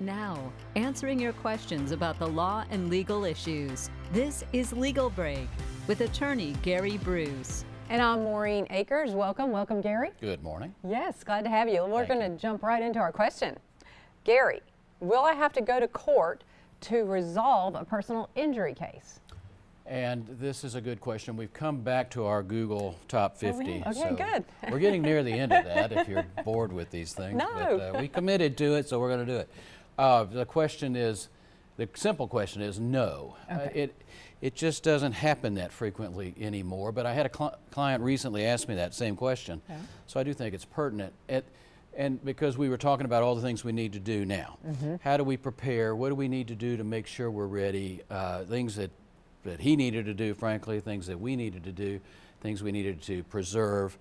now, answering your questions about the law and legal issues. This is Legal Break with attorney Gary Bruce. And I'm Maureen Akers. Welcome, Gary. Good morning. Yes, glad to have you. We're going to jump right into our question. Gary, will I have to go to court to resolve a personal injury case? And this is a good question. We've come back to our Google Top 50. Okay, so good. We're getting near the end of that if you're bored with these things. No. But, we committed to it, so we're going to do it. The simple question is no. Okay. It just doesn't happen that frequently anymore. But I had a client recently ask me that same question. Okay. So I do think it's pertinent. And because we were talking about all the things we need to do now. How do we prepare? What do we need to do to make sure we're ready? Things that he needed to do, frankly, things that we needed to do, things we needed to preserve.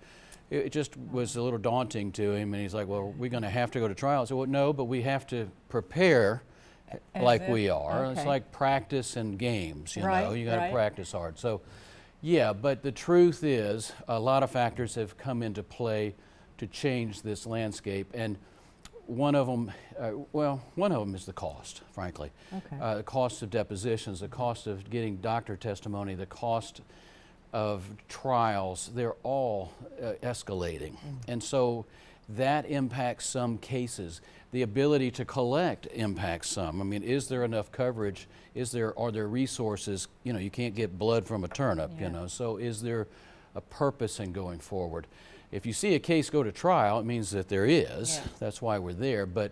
It just was a little daunting to him, and he's like, well, we're going to have to go to trial. I said, well, no, but we have to prepare like we are. Okay. It's like practice and games, you know. You got to practice hard. So, yeah, but the truth is a lot of factors have come into play to change this landscape, and one of them is the cost, frankly. Okay. The cost of depositions, the cost of getting doctor testimony, the cost of trials, they're all escalating. And so that impacts some cases. The ability to collect impacts some. I mean, is there enough coverage? Are there resources? You know, you can't get blood from a turnip, you know, so is there a purpose in going forward? If you see a case go to trial, it means that there is. Yeah. That's why we're there. But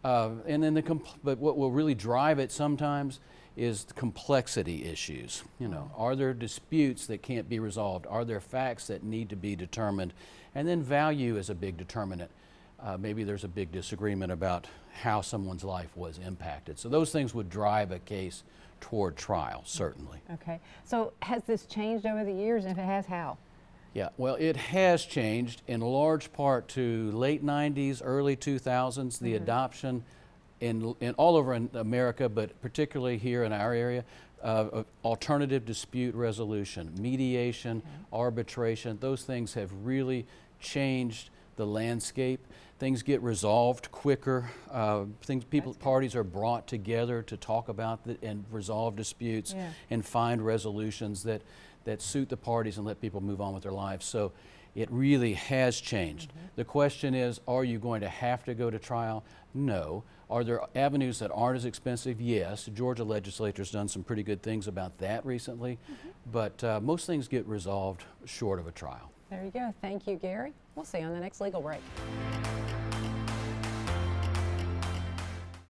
but what will really drive it sometimes is the complexity issues. You know, are there disputes that can't be resolved? Are there facts that need to be determined? And then value is a big determinant. Maybe there's a big disagreement about how someone's life was impacted. So those things would drive a case toward trial, certainly. Okay. So has this changed over the years? And if it has, how? Yeah, well, it has changed in large part to late 90s, early 2000s, the adoption in all over in America, but particularly here in our area, alternative dispute resolution, mediation, arbitration. Those things have really changed the landscape. Things get resolved quicker. Parties are brought together to talk about and resolve disputes and find resolutions that suit the parties and let people move on with their lives. So it really has changed. The question is, are you going to have to go to trial? No. Are there avenues that aren't as expensive? Yes. The Georgia legislature's done some pretty good things about that recently, but most things get resolved short of a trial. There you go. Thank you, Gary. We'll see you on the next Legal Break.